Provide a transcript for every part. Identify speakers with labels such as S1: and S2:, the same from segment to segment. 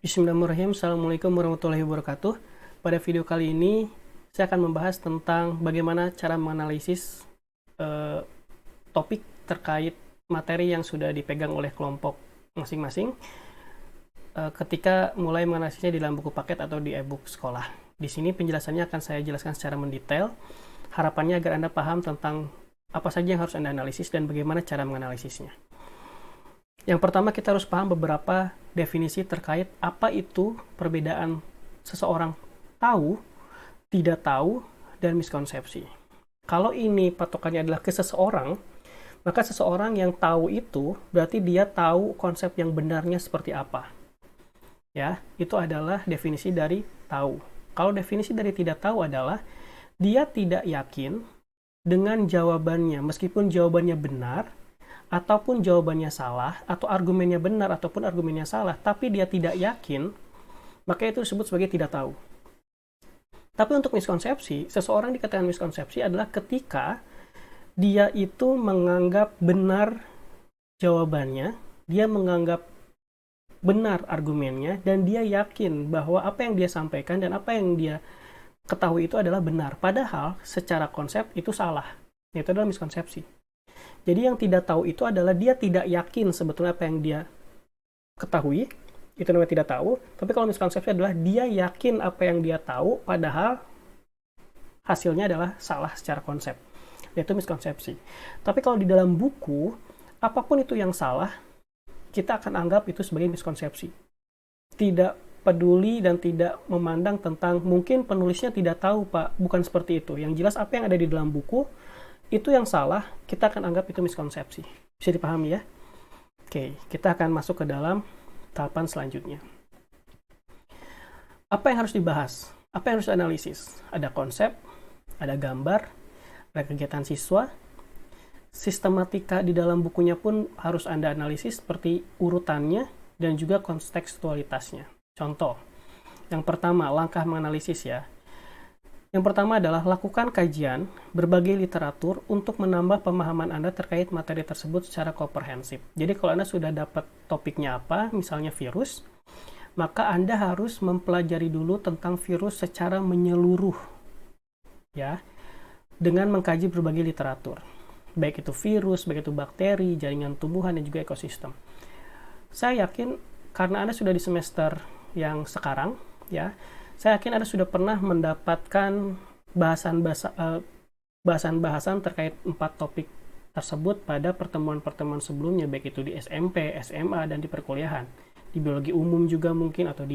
S1: Bismillahirrahmanirrahim. Assalamualaikum warahmatullahi wabarakatuh. Pada video kali ini, saya akan membahas tentang bagaimana cara menganalisis topik terkait materi yang sudah dipegang oleh kelompok masing-masing ketika mulai menganalisisnya di dalam buku paket atau di e-book sekolah. Di sini penjelasannya akan saya jelaskan secara mendetail. Harapannya agar Anda paham tentang apa saja yang harus Anda analisis dan bagaimana cara menganalisisnya. Yang pertama, kita harus paham beberapa definisi terkait apa itu perbedaan seseorang tahu, tidak tahu, dan miskonsepsi. Kalau ini patokannya adalah ke seseorang, maka seseorang yang tahu itu berarti dia tahu konsep yang benarnya seperti apa. Ya, itu adalah definisi dari tahu. Kalau definisi dari tidak tahu adalah dia tidak yakin dengan jawabannya, meskipun jawabannya benar, ataupun jawabannya salah, atau argumennya benar ataupun argumennya salah, tapi dia tidak yakin, maka itu disebut sebagai tidak tahu. Tapi untuk miskonsepsi, seseorang dikatakan miskonsepsi adalah ketika dia itu menganggap benar jawabannya, dia menganggap benar argumennya, dan dia yakin bahwa apa yang dia sampaikan dan apa yang dia ketahui itu adalah benar. Padahal secara konsep itu salah. Itu adalah miskonsepsi. Jadi yang tidak tahu itu adalah dia tidak yakin sebetulnya apa yang dia ketahui, itu namanya tidak tahu. Tapi kalau miskonsepsi adalah dia yakin apa yang dia tahu, padahal hasilnya adalah salah secara konsep. Yaitu miskonsepsi. Tapi kalau di dalam buku, apapun itu yang salah, kita akan anggap itu sebagai miskonsepsi. Tidak peduli dan tidak memandang tentang mungkin penulisnya tidak tahu, Pak, bukan seperti itu. Yang jelas apa yang ada di dalam buku, itu yang salah, kita akan anggap itu miskonsepsi. Bisa dipahami ya? Oke, kita akan masuk ke dalam tahapan selanjutnya. Apa yang harus dibahas? Apa yang harus dianalisis? Ada konsep, ada gambar, ada kegiatan siswa, sistematika di dalam bukunya pun harus Anda analisis seperti urutannya dan juga kontekstualitasnya. Contoh, yang pertama, langkah menganalisis ya. Yang pertama adalah lakukan kajian berbagai literatur untuk menambah pemahaman Anda terkait materi tersebut secara komprehensif. Jadi kalau Anda sudah dapat topiknya apa, misalnya virus, maka Anda harus mempelajari dulu tentang virus secara menyeluruh, ya, dengan mengkaji berbagai literatur. Baik itu virus, baik itu bakteri, jaringan tumbuhan, dan juga ekosistem. Saya yakin karena Anda sudah di semester yang sekarang, ya, saya yakin Anda sudah pernah mendapatkan bahasan-bahasan terkait 4 topik tersebut pada pertemuan-pertemuan sebelumnya, baik itu di SMP, SMA, dan di perkuliahan. Di biologi umum juga mungkin, atau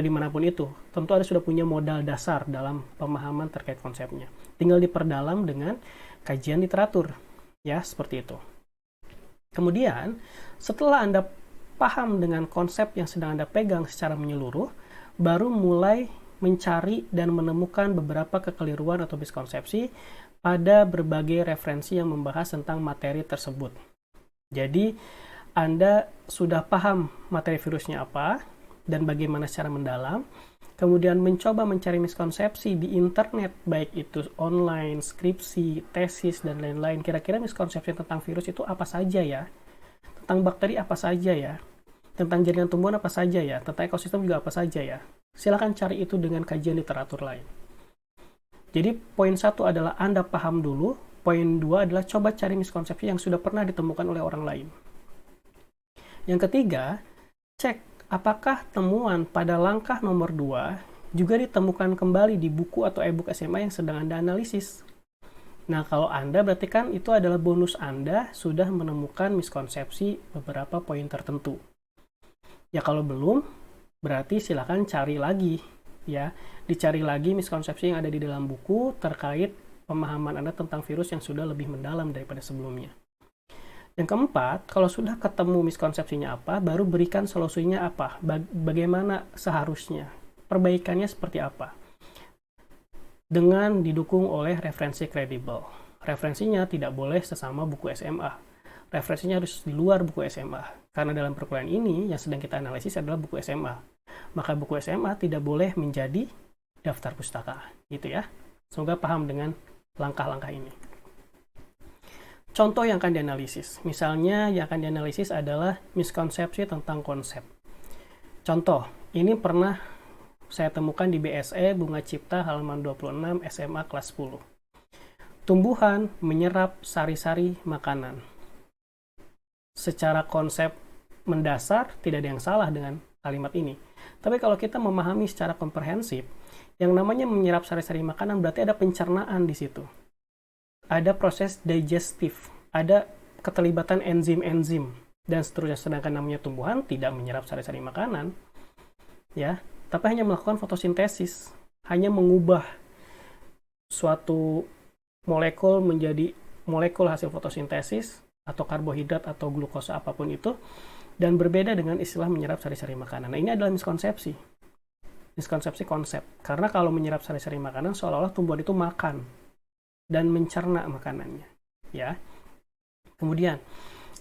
S1: dimanapun itu. Tentu Anda sudah punya modal dasar dalam pemahaman terkait konsepnya. Tinggal diperdalam dengan kajian literatur. Ya, seperti itu. Kemudian, setelah Anda paham dengan konsep yang sedang Anda pegang secara menyeluruh, baru mulai mencari dan menemukan beberapa kekeliruan atau miskonsepsi pada berbagai referensi yang membahas tentang materi tersebut. Jadi, Anda sudah paham materi virusnya apa dan bagaimana secara mendalam, kemudian mencoba mencari miskonsepsi di internet, baik itu online, skripsi, tesis, dan lain-lain. Kira-kira miskonsepsi tentang virus itu apa saja ya? Tentang bakteri apa saja ya? Tentang jaringan tumbuhan apa saja ya, tentang ekosistem juga apa saja ya. Silakan cari itu dengan kajian literatur lain. Jadi poin 1 adalah Anda paham dulu, poin 2 adalah coba cari miskonsepsi yang sudah pernah ditemukan oleh orang lain. Yang ketiga, cek apakah temuan pada langkah nomor 2 juga ditemukan kembali di buku atau e-book SMA yang sedang Anda analisis. Nah, kalau Anda berarti kan itu adalah bonus Anda sudah menemukan miskonsepsi beberapa poin tertentu. Ya kalau belum, berarti silakan cari lagi, ya. Dicari lagi miskonsepsi yang ada di dalam buku terkait pemahaman Anda tentang virus yang sudah lebih mendalam daripada sebelumnya. Yang keempat, kalau sudah ketemu miskonsepsinya apa, baru berikan solusinya apa, bagaimana seharusnya, perbaikannya seperti apa. Dengan didukung oleh referensi kredibel. Referensinya tidak boleh sesama buku SMA. Referensinya harus di luar buku SMA. Karena dalam perkuliahan ini yang sedang kita analisis adalah buku SMA. Maka buku SMA tidak boleh menjadi daftar pustaka. Gitu ya. Semoga paham dengan langkah-langkah ini. Contoh yang akan dianalisis. Misalnya yang akan dianalisis adalah miskonsepsi tentang konsep. Contoh, Ini pernah saya temukan di BSE Bunga Cipta halaman 26 SMA kelas 10. Tumbuhan menyerap sari-sari makanan. Secara konsep mendasar tidak ada yang salah dengan kalimat ini. Tapi kalau kita memahami secara komprehensif, yang namanya menyerap sari-sari makanan berarti ada pencernaan di situ. Ada proses digestif, ada keterlibatan enzim-enzim dan seterusnya. Sedangkan namanya tumbuhan tidak menyerap sari-sari makanan, ya, tapi hanya melakukan fotosintesis, hanya mengubah suatu molekul menjadi molekul hasil fotosintesis atau karbohidrat atau glukosa apapun itu, dan berbeda dengan istilah menyerap sari-sari makanan. Nah, ini adalah miskonsepsi konsep, karena kalau menyerap sari-sari makanan seolah-olah tumbuhan itu makan dan mencerna makanannya, ya. Kemudian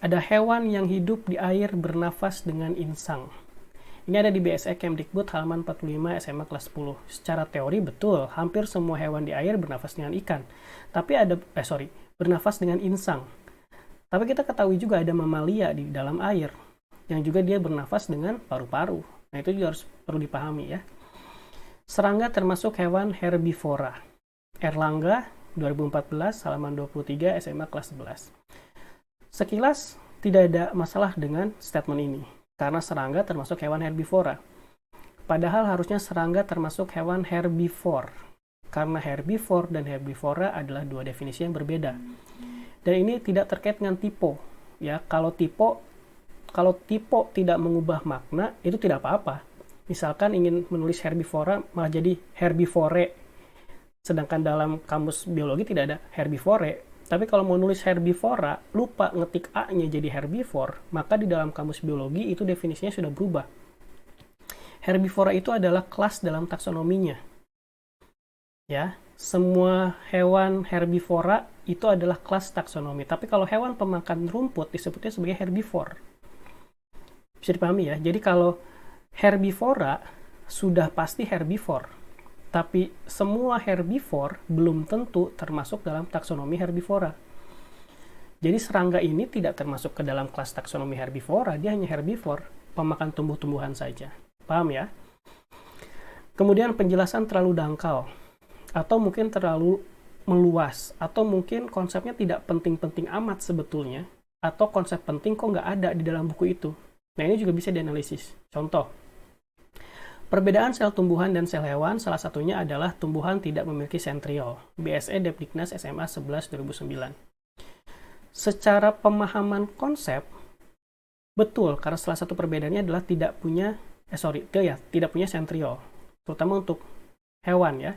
S1: ada hewan yang hidup di air bernafas dengan insang. Ini ada di BSE Kemdikbud halaman 45 SMA kelas 10. Secara teori betul, hampir semua hewan di air bernafas dengan ikan. Tapi bernafas dengan insang. Tapi kita ketahui juga ada mamalia di dalam air yang juga dia bernafas dengan paru-paru. Nah, itu juga harus perlu dipahami, ya. Serangga termasuk hewan herbivora. Erlangga 2014 halaman 23 SMA kelas 11. Sekilas tidak ada masalah dengan statement ini, karena serangga termasuk hewan herbivora. Padahal harusnya serangga termasuk hewan herbivore, karena herbivore dan herbivora adalah dua definisi yang berbeda. Dan ini tidak terkait dengan typo, ya. Kalau typo tidak mengubah makna, itu tidak apa-apa. Misalkan ingin menulis herbivora malah jadi herbivore, sedangkan dalam kamus biologi tidak ada herbivore. Tapi kalau mau nulis herbivora, lupa ngetik A-nya jadi herbivore, maka di dalam kamus biologi itu definisinya sudah berubah. Herbivora itu adalah kelas dalam taksonominya. Ya, semua hewan herbivora itu adalah kelas taksonomi. Tapi kalau hewan pemakan rumput disebutnya sebagai herbivore. Bisa dipahami, ya. Jadi kalau herbivora sudah pasti herbivore. Tapi semua herbivore belum tentu termasuk dalam taksonomi herbivora. Jadi serangga ini tidak termasuk ke dalam kelas taksonomi herbivora, dia hanya herbivore, pemakan tumbuh-tumbuhan saja. Paham, ya? Kemudian penjelasan terlalu dangkal, atau mungkin terlalu meluas, atau mungkin konsepnya tidak penting-penting amat sebetulnya, atau konsep penting kok nggak ada di dalam buku itu. Nah, ini juga bisa dianalisis. Contoh, perbedaan sel tumbuhan dan sel hewan salah satunya adalah tumbuhan tidak memiliki sentriol. BSE Depdiknas SMA 11 2009. Secara pemahaman konsep, betul, karena salah satu perbedaannya adalah tidak punya sentriol. Terutama untuk hewan, ya.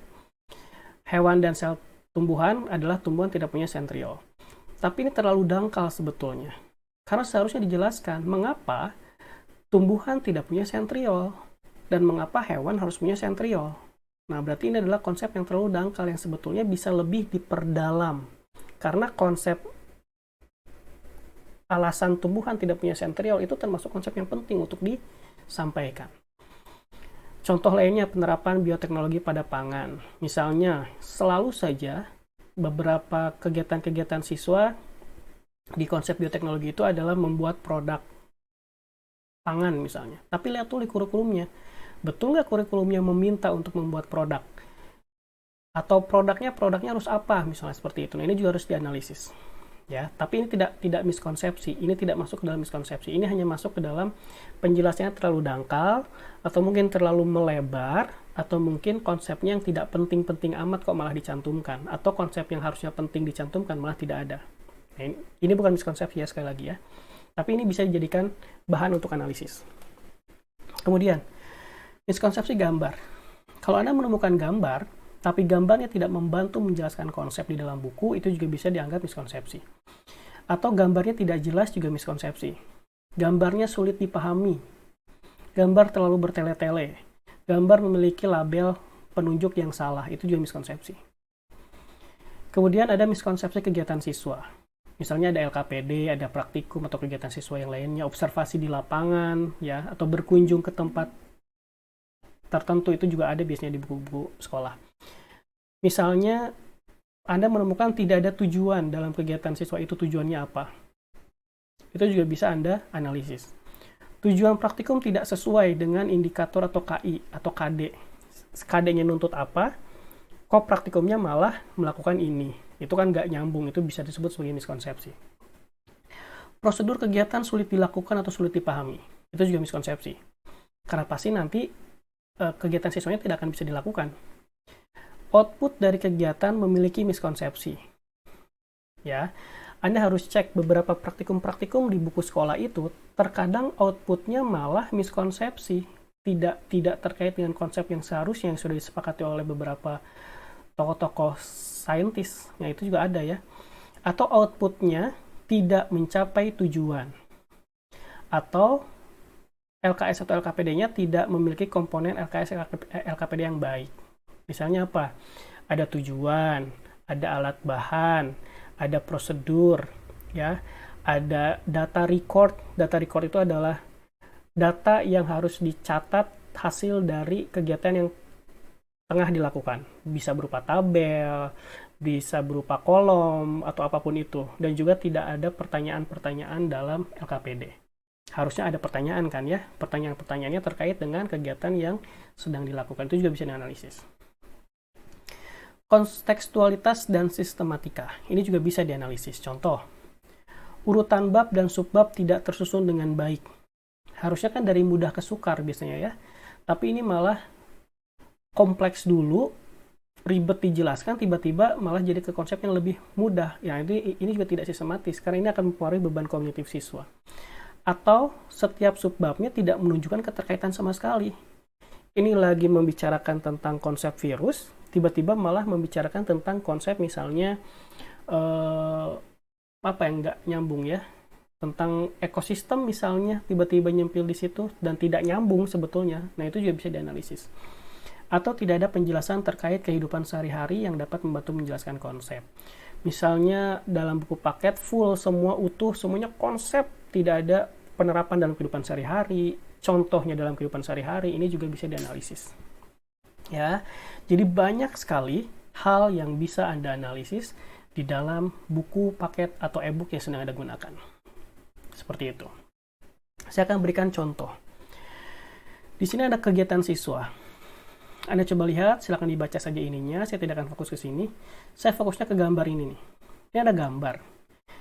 S1: Hewan dan sel tumbuhan adalah tumbuhan tidak punya sentriol. Tapi ini terlalu dangkal sebetulnya. Karena seharusnya dijelaskan mengapa tumbuhan tidak punya sentriol dan mengapa hewan harus punya sentriol. Nah, berarti ini adalah konsep yang terlalu dangkal yang sebetulnya bisa lebih diperdalam. Karena konsep alasan tumbuhan tidak punya sentriol itu termasuk konsep yang penting untuk disampaikan. Contoh lainnya penerapan bioteknologi pada pangan. Misalnya, selalu saja beberapa kegiatan-kegiatan siswa di konsep bioteknologi itu adalah membuat produk pangan misalnya. Tapi lihat tuh di kurikulumnya. Betul nggak kurikulumnya meminta untuk membuat produk? Atau produknya harus apa? Misalnya seperti itu. Nah, ini juga harus dianalisis. Ya, tapi ini tidak miskonsepsi. Ini tidak masuk ke dalam miskonsepsi. Ini hanya masuk ke dalam penjelasannya terlalu dangkal, atau mungkin terlalu melebar, atau mungkin konsepnya yang tidak penting-penting amat kok malah dicantumkan, atau konsep yang harusnya penting dicantumkan malah tidak ada. Nah, ini bukan miskonsepsi, ya, sekali lagi, ya. Tapi ini bisa dijadikan bahan untuk analisis. Kemudian, miskonsepsi gambar. Kalau Anda menemukan gambar, tapi gambarnya tidak membantu menjelaskan konsep di dalam buku, itu juga bisa dianggap miskonsepsi. Atau gambarnya tidak jelas juga miskonsepsi. Gambarnya sulit dipahami. Gambar terlalu bertele-tele. Gambar memiliki label penunjuk yang salah, itu juga miskonsepsi. Kemudian ada miskonsepsi kegiatan siswa. Misalnya ada LKPD, ada praktikum atau kegiatan siswa yang lainnya, observasi di lapangan, ya, atau berkunjung ke tempat tertentu, itu juga ada biasanya di buku-buku sekolah. Misalnya, Anda menemukan tidak ada tujuan dalam kegiatan siswa itu, tujuannya apa? Itu juga bisa Anda analisis. tujuan praktikum tidak sesuai dengan indikator atau KI atau KD. KD-nya nuntut apa, kok praktikumnya malah melakukan ini. Itu kan nggak nyambung, itu bisa disebut sebagai miskonsepsi. Prosedur kegiatan sulit dilakukan atau sulit dipahami. Itu juga miskonsepsi. Karena pasti nanti kegiatan siswanya tidak akan bisa dilakukan. Output dari kegiatan memiliki miskonsepsi. Ya, Anda harus cek beberapa praktikum-praktikum di buku sekolah itu, terkadang outputnya malah miskonsepsi, tidak terkait dengan konsep yang seharusnya yang sudah disepakati oleh beberapa tokoh-tokoh saintis. Ya, itu juga ada ya. Atau outputnya tidak mencapai tujuan. Atau LKS atau LKPD-nya tidak memiliki komponen LKS LKPD yang baik. Misalnya apa? Ada tujuan, ada alat bahan, ada prosedur, ya, ada data record. Data record itu adalah data yang harus dicatat hasil dari kegiatan yang tengah dilakukan. Bisa berupa tabel, bisa berupa kolom, atau apapun itu. Dan juga tidak ada pertanyaan-pertanyaan dalam LKPD. Harusnya ada pertanyaan kan ya, pertanyaan-pertanyaannya terkait dengan kegiatan yang sedang dilakukan. Itu juga bisa dianalisis. Kontekstualitas dan sistematika. Ini juga bisa dianalisis. Contoh, urutan bab dan subbab tidak tersusun dengan baik. Harusnya kan dari mudah ke sukar biasanya ya. Tapi ini malah kompleks dulu, ribet dijelaskan, tiba-tiba malah jadi ke konsep yang lebih mudah. Ya, ini juga tidak sistematis, karena ini akan mempengaruhi beban kognitif siswa. Atau setiap subbabnya tidak menunjukkan keterkaitan sama sekali. Ini lagi membicarakan tentang konsep virus, tiba-tiba malah membicarakan tentang konsep misalnya apa yang nggak nyambung ya, tentang ekosistem misalnya, tiba-tiba nyempil di situ dan tidak nyambung sebetulnya. Nah, itu juga bisa dianalisis. Atau tidak ada penjelasan terkait kehidupan sehari-hari yang dapat membantu menjelaskan konsep. Misalnya dalam buku paket full, semua utuh, semuanya konsep, tidak ada penerapan dalam kehidupan sehari-hari, contohnya dalam kehidupan sehari-hari, ini juga bisa dianalisis. Ya, jadi banyak sekali hal yang bisa Anda analisis di dalam buku, paket, atau e-book yang sedang Anda gunakan. Seperti itu. Saya akan berikan contoh. Di sini ada kegiatan siswa. Anda coba lihat, silakan dibaca saja ininya, saya tidak akan fokus ke sini. Saya fokusnya ke gambar ini nih. Ini ada gambar.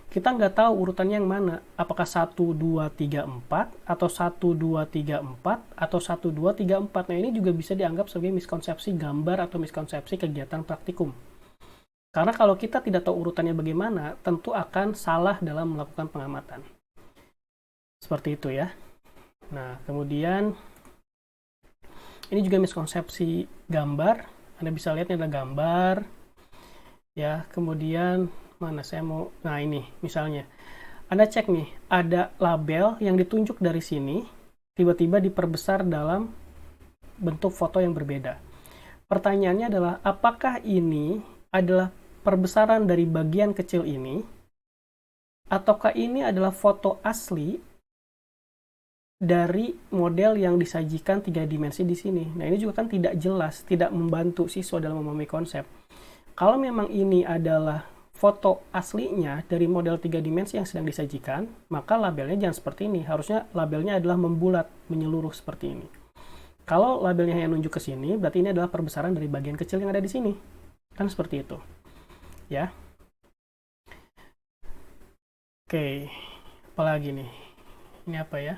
S1: Kita nggak tahu urutannya yang mana, apakah 1, 2, 3, 4, atau 1, 2, 3, 4, atau 1, 2, 3, 4. Nah, ini juga bisa dianggap sebagai miskonsepsi gambar atau miskonsepsi kegiatan praktikum. Karena kalau kita tidak tahu urutannya bagaimana, tentu akan salah dalam melakukan pengamatan. Seperti itu ya. Nah, kemudian ini juga miskonsepsi gambar. Anda bisa lihat ini ada gambar. Ya, kemudian mana saya mau, nah ini misalnya Anda cek nih, ada label yang ditunjuk dari sini tiba-tiba diperbesar dalam bentuk foto yang berbeda. Pertanyaannya adalah, apakah ini adalah perbesaran dari bagian kecil ini, ataukah ini adalah foto asli dari model yang disajikan 3 dimensi di sini? Nah, ini juga kan tidak jelas, tidak membantu siswa dalam memahami konsep. Kalau memang ini adalah foto aslinya dari model 3 dimensi yang sedang disajikan, maka labelnya jangan seperti ini. Harusnya labelnya adalah membulat, menyeluruh seperti ini. Kalau labelnya hanya nunjuk ke sini, berarti ini adalah perbesaran dari bagian kecil yang ada di sini. Kan seperti itu. Ya. Oke. Apalagi nih? Ini apa ya?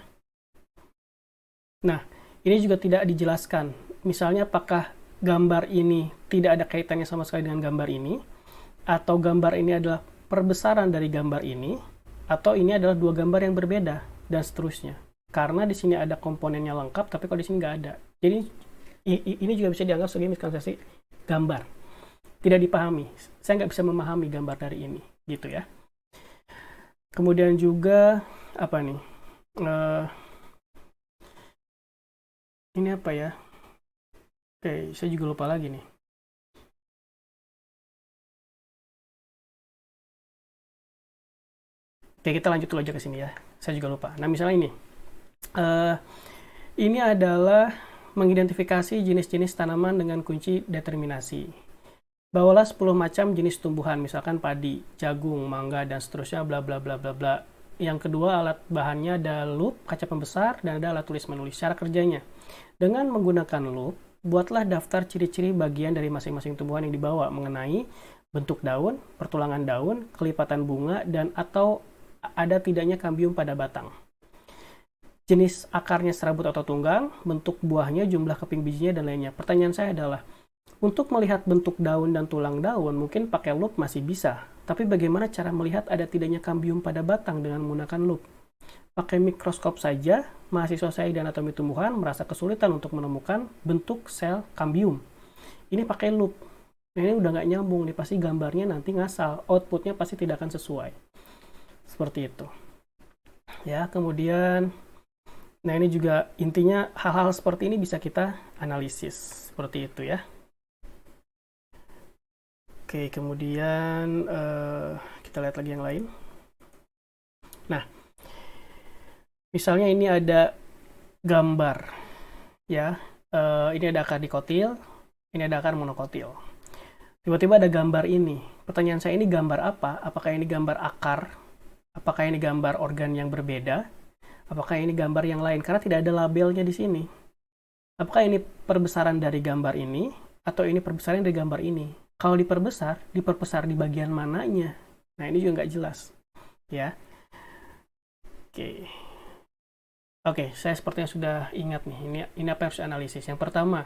S1: Nah, ini juga tidak dijelaskan. Misalnya apakah gambar ini tidak ada kaitannya sama sekali dengan gambar ini, atau gambar ini adalah perbesaran dari gambar ini, atau ini adalah dua gambar yang berbeda, dan seterusnya. Karena di sini ada komponennya lengkap, tapi kalau di sini nggak ada. Jadi ini juga bisa dianggap sebagai miskonsepsi gambar. Tidak dipahami. Saya nggak bisa memahami gambar dari ini, gitu ya. Kemudian juga apa nih? Ini apa ya? Oke, saya juga lupa lagi nih. Oke, kita lanjut dulu aja ke sini ya. Saya juga lupa. Nah, misalnya ini. Ini adalah mengidentifikasi jenis-jenis tanaman dengan kunci determinasi. Bawalah 10 macam jenis tumbuhan, misalkan padi, jagung, mangga, dan seterusnya, bla bla bla bla bla. Yang kedua, alat bahannya ada loop, kaca pembesar, dan ada alat tulis menulis. Cara kerjanya, dengan menggunakan loop, buatlah daftar ciri-ciri bagian dari masing-masing tumbuhan yang dibawa mengenai bentuk daun, pertulangan daun, kelipatan bunga, dan atau ada tidaknya kambium pada batang. Jenis akarnya serabut atau tunggang, bentuk buahnya, jumlah keping bijinya, dan lainnya. Pertanyaan saya adalah, untuk melihat bentuk daun dan tulang daun, mungkin pakai loop masih bisa. Tapi bagaimana cara melihat ada tidaknya kambium pada batang dengan menggunakan loop? Pakai mikroskop saja, mahasiswa saya di anatomi tumbuhan merasa kesulitan untuk menemukan bentuk sel kambium. Ini pakai loop. Ini udah nggak nyambung, nih pasti gambarnya nanti ngasal. Outputnya pasti tidak akan sesuai. Seperti itu. Ya, kemudian, nah ini juga intinya hal-hal seperti ini bisa kita analisis. Seperti itu ya. Oke, kemudian kita lihat lagi yang lain. Nah, misalnya ini ada gambar, ya. Ini ada akar dikotil, ini ada akar monokotil. Tiba-tiba ada gambar ini. Pertanyaan saya, ini gambar apa? Apakah ini gambar akar? Apakah ini gambar organ yang berbeda? Apakah ini gambar yang lain? Karena tidak ada labelnya di sini. Apakah ini perbesaran dari gambar ini, atau ini perbesaran dari gambar ini? Kalau diperbesar di bagian mananya. Nah, ini juga nggak jelas. Ya. Oke, saya sepertinya sudah ingat nih. Ini apa yang harus analisis. Yang pertama,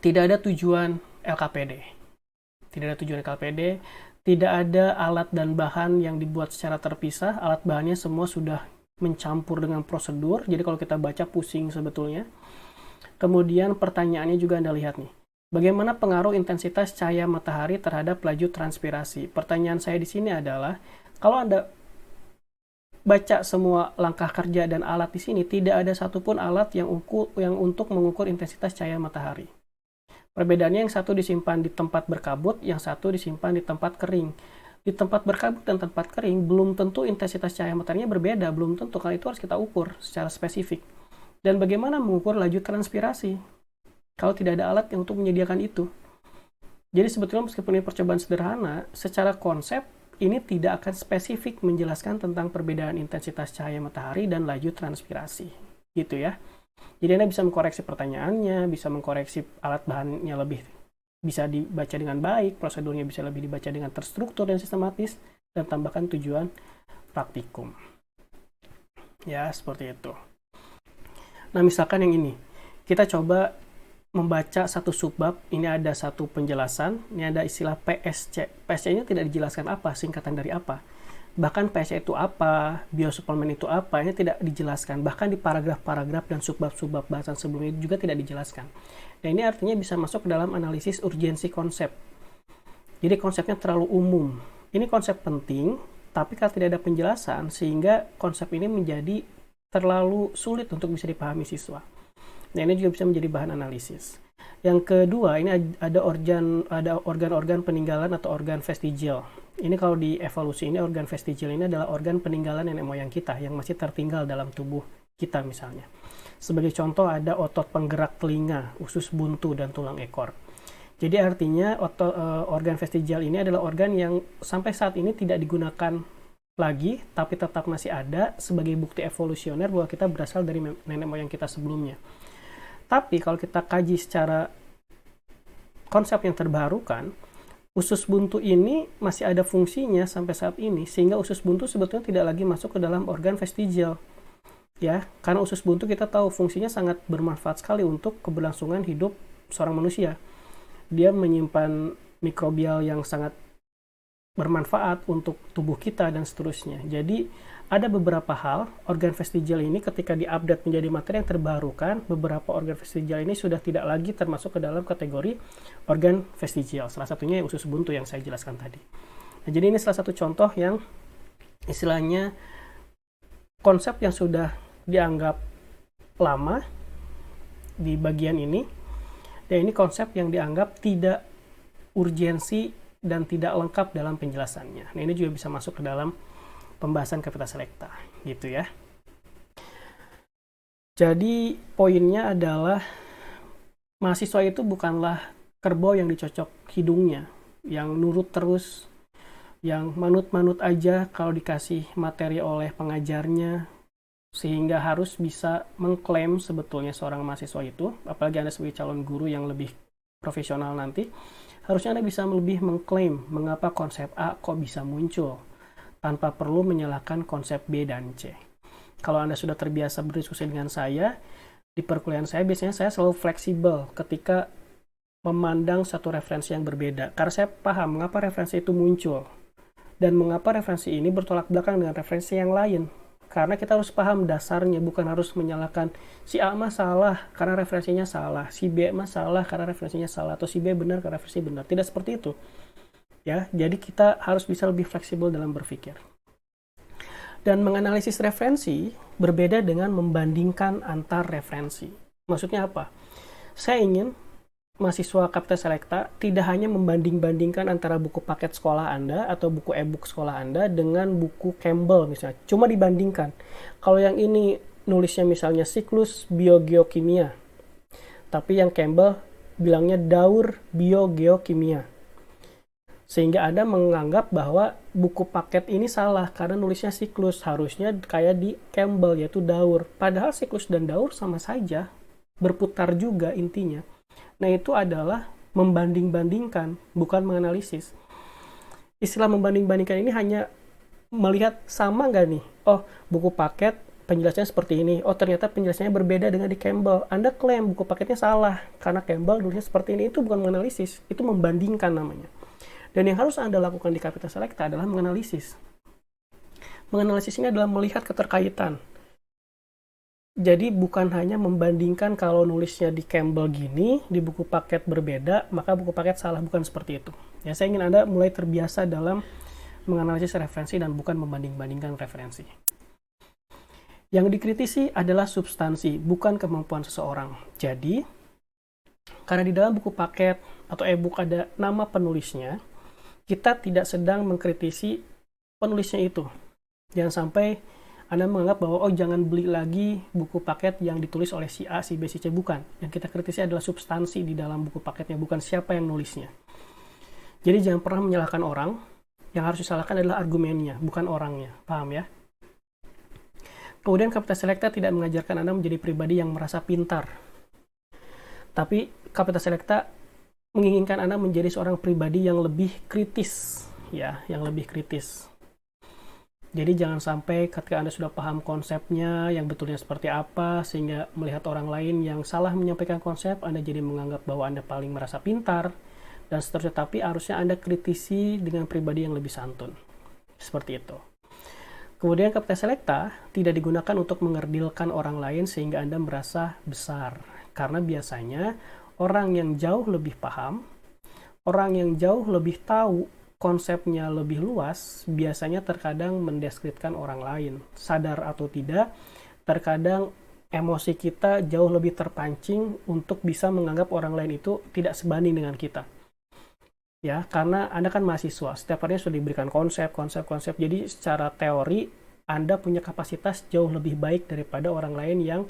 S1: tidak ada tujuan LKPD. Tidak ada tujuan LKPD. Tidak ada alat dan bahan yang dibuat secara terpisah. Alat bahannya semua sudah mencampur dengan prosedur. Jadi kalau kita baca pusing sebetulnya. Kemudian pertanyaannya juga Anda lihat nih. Bagaimana pengaruh intensitas cahaya matahari terhadap laju transpirasi? Pertanyaan saya di sini adalah, kalau Anda baca semua langkah kerja dan alat di sini, tidak ada satupun alat yang untuk mengukur intensitas cahaya matahari. Perbedaannya, yang satu disimpan di tempat berkabut, yang satu disimpan di tempat kering. Di tempat berkabut dan tempat kering, belum tentu intensitas cahaya mataharinya berbeda, belum tentu, kalau itu harus kita ukur secara spesifik. Dan bagaimana mengukur laju transpirasi kalau tidak ada alat yang untuk menyediakan itu? Jadi sebetulnya meskipun ini percobaan sederhana, secara konsep ini tidak akan spesifik menjelaskan tentang perbedaan intensitas cahaya matahari dan laju transpirasi. Gitu ya. Jadi Anda bisa mengkoreksi pertanyaannya, bisa mengkoreksi alat bahannya lebih bisa dibaca dengan baik, prosedurnya bisa lebih dibaca dengan terstruktur dan sistematis, dan tambahkan tujuan praktikum. Ya, seperti itu. Nah, misalkan yang ini. Kita coba membaca satu subbab, ini ada satu penjelasan, ini ada istilah PSC. PSC-nya tidak dijelaskan apa, singkatan dari apa. Bahkan PSC itu apa, biosuplemen itu apa, ini tidak dijelaskan. Bahkan di paragraf-paragraf dan subbab-subbab bahasan sebelumnya juga tidak dijelaskan. Dan ini artinya bisa masuk ke dalam analisis urgensi konsep. Jadi konsepnya terlalu umum. Ini konsep penting, tapi kalau tidak ada penjelasan, sehingga konsep ini menjadi terlalu sulit untuk bisa dipahami siswa. Nah, ini juga bisa menjadi bahan analisis. Yang kedua, ini ada organ-organ peninggalan atau organ vestigial. Ini kalau di evolusi ini, organ vestigial ini adalah organ peninggalan nenek moyang kita yang masih tertinggal dalam tubuh kita misalnya. Sebagai contoh ada otot penggerak telinga, usus buntu, dan tulang ekor. Jadi artinya organ vestigial ini adalah organ yang sampai saat ini tidak digunakan lagi, tapi tetap masih ada sebagai bukti evolusioner bahwa kita berasal dari nenek moyang kita sebelumnya. Tapi kalau kita kaji secara konsep yang terbarukan, usus buntu ini masih ada fungsinya sampai saat ini, sehingga usus buntu sebetulnya tidak lagi masuk ke dalam organ vestigial. Ya, karena usus buntu kita tahu fungsinya sangat bermanfaat sekali untuk keberlangsungan hidup seorang manusia. Dia menyimpan mikrobial yang sangat bermanfaat untuk tubuh kita dan seterusnya. Jadi ada beberapa hal, organ vestigial ini ketika diupdate menjadi materi yang terbarukan, beberapa organ vestigial ini sudah tidak lagi termasuk ke dalam kategori organ vestigial. Salah satunya usus buntu yang saya jelaskan tadi. Nah, jadi ini salah satu contoh yang istilahnya konsep yang sudah dianggap lama di bagian ini, dan ini konsep yang dianggap tidak urgensi dan tidak lengkap dalam penjelasannya. Nah, ini juga bisa masuk ke dalam pembahasan Capita Selecta, gitu ya. Jadi poinnya adalah mahasiswa itu bukanlah kerbau yang dicocok hidungnya, yang nurut terus yang manut-manut aja kalau dikasih materi oleh pengajarnya, sehingga harus bisa mengklaim sebetulnya seorang mahasiswa itu, apalagi Anda sebagai calon guru yang lebih profesional nanti, harusnya Anda bisa lebih mengklaim mengapa konsep A kok bisa muncul, tanpa perlu menyalahkan konsep B dan C. Kalau Anda sudah terbiasa berdiskusi dengan saya, di perkuliahan saya biasanya saya selalu fleksibel ketika memandang satu referensi yang berbeda, karena saya paham mengapa referensi itu muncul, dan mengapa referensi ini bertolak belakang dengan referensi yang lain. Karena kita harus paham dasarnya, bukan harus menyalahkan si A mah salah karena referensinya salah, si B mah salah karena referensinya salah, atau si B benar karena referensi benar. Tidak seperti itu. Ya, jadi kita harus bisa lebih fleksibel dalam berpikir. Dan menganalisis referensi berbeda dengan membandingkan antar referensi. Maksudnya apa? Saya ingin mahasiswa Kapita Selecta tidak hanya membanding-bandingkan antara buku paket sekolah Anda atau buku e-book sekolah Anda dengan buku Campbell misalnya. Cuma dibandingkan. Kalau yang ini nulisnya misalnya siklus biogeokimia, tapi yang Campbell bilangnya daur biogeokimia. Sehingga Anda menganggap bahwa buku paket ini salah karena nulisnya siklus. Harusnya kayak di Campbell, yaitu daur. Padahal siklus dan daur sama saja, berputar juga intinya. Nah, itu adalah membanding-bandingkan, bukan menganalisis. Istilah membanding-bandingkan ini hanya melihat sama nggak nih? Oh, buku paket penjelasannya seperti ini. Oh, ternyata penjelasannya berbeda dengan di Campbell. Anda klaim buku paketnya salah karena Campbell nulisnya seperti ini. Itu bukan menganalisis, itu membandingkan namanya. Dan yang harus Anda lakukan di Kapita Selecta adalah menganalisis. Menganalisis ini adalah melihat keterkaitan. Jadi bukan hanya membandingkan kalau nulisnya di Campbell gini, di buku paket berbeda, maka buku paket salah, bukan seperti itu. Ya, saya ingin Anda mulai terbiasa dalam menganalisis referensi dan bukan membanding-bandingkan referensi. Yang dikritisi adalah substansi, bukan kemampuan seseorang. Jadi, karena di dalam buku paket atau e-book ada nama penulisnya, kita tidak sedang mengkritisi penulisnya itu. Jangan sampai Anda menganggap bahwa jangan beli lagi buku paket yang ditulis oleh si A, si B, si C. Bukan. Yang kita kritisi adalah substansi di dalam buku paketnya, bukan siapa yang nulisnya. Jadi jangan pernah menyalahkan orang. Yang harus disalahkan adalah argumennya, bukan orangnya. Paham ya? Kemudian Kapita Selecta tidak mengajarkan Anda menjadi pribadi yang merasa pintar. Tapi Kapita Selecta menginginkan Anda menjadi seorang pribadi yang lebih kritis. Ya, yang lebih kritis. Jadi jangan sampai ketika Anda sudah paham konsepnya, yang betulnya seperti apa, sehingga melihat orang lain yang salah menyampaikan konsep, Anda jadi menganggap bahwa Anda paling merasa pintar, dan seterusnya. Tapi harusnya Anda kritisi dengan pribadi yang lebih santun. Seperti itu. Kemudian Kapita Selecta tidak digunakan untuk mengerdilkan orang lain sehingga Anda merasa besar. Karena biasanya orang yang jauh lebih paham, orang yang jauh lebih tahu konsepnya lebih luas, biasanya terkadang mendeskripsikan orang lain. Sadar atau tidak, terkadang emosi kita jauh lebih terpancing untuk bisa menganggap orang lain itu tidak sebanding dengan kita. Ya, karena Anda kan mahasiswa, setiap harinya sudah diberikan konsep. Jadi secara teori, Anda punya kapasitas jauh lebih baik daripada orang lain yang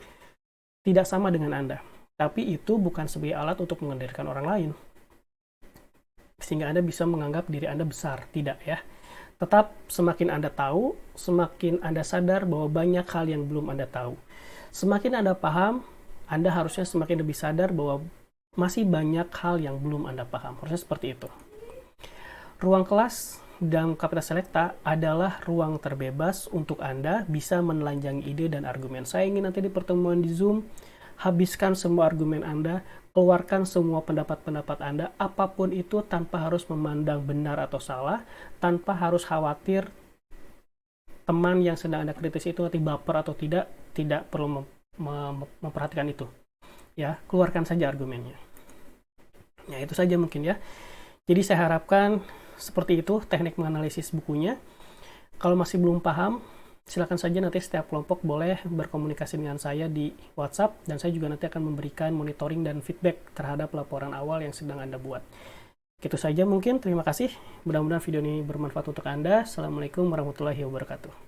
S1: tidak sama dengan Anda. Tapi itu bukan sebagai alat untuk mengendalikan orang lain, sehingga Anda bisa menganggap diri Anda besar. Tidak ya. Tetap semakin Anda tahu, semakin Anda sadar bahwa banyak hal yang belum Anda tahu. Semakin Anda paham, Anda harusnya semakin lebih sadar bahwa masih banyak hal yang belum Anda paham. Harusnya seperti itu. Ruang kelas dalam Kapita Selecta adalah ruang terbebas untuk Anda bisa menelanjangi ide dan argumen. Saya ingin nanti di pertemuan di Zoom, habiskan semua argumen Anda, keluarkan semua pendapat-pendapat Anda, apapun itu, tanpa harus memandang benar atau salah, tanpa harus khawatir teman yang sedang Anda kritis itu nanti baper atau tidak perlu memperhatikan itu. Ya, keluarkan saja argumennya. Ya, itu saja mungkin ya. Jadi saya harapkan seperti itu teknik menganalisis bukunya. Kalau masih belum paham, silakan saja nanti setiap kelompok boleh berkomunikasi dengan saya di WhatsApp, dan saya juga nanti akan memberikan monitoring dan feedback terhadap laporan awal yang sedang Anda buat. Itu saja mungkin, terima kasih. Mudah-mudahan video ini bermanfaat untuk Anda. Assalamualaikum warahmatullahi wabarakatuh.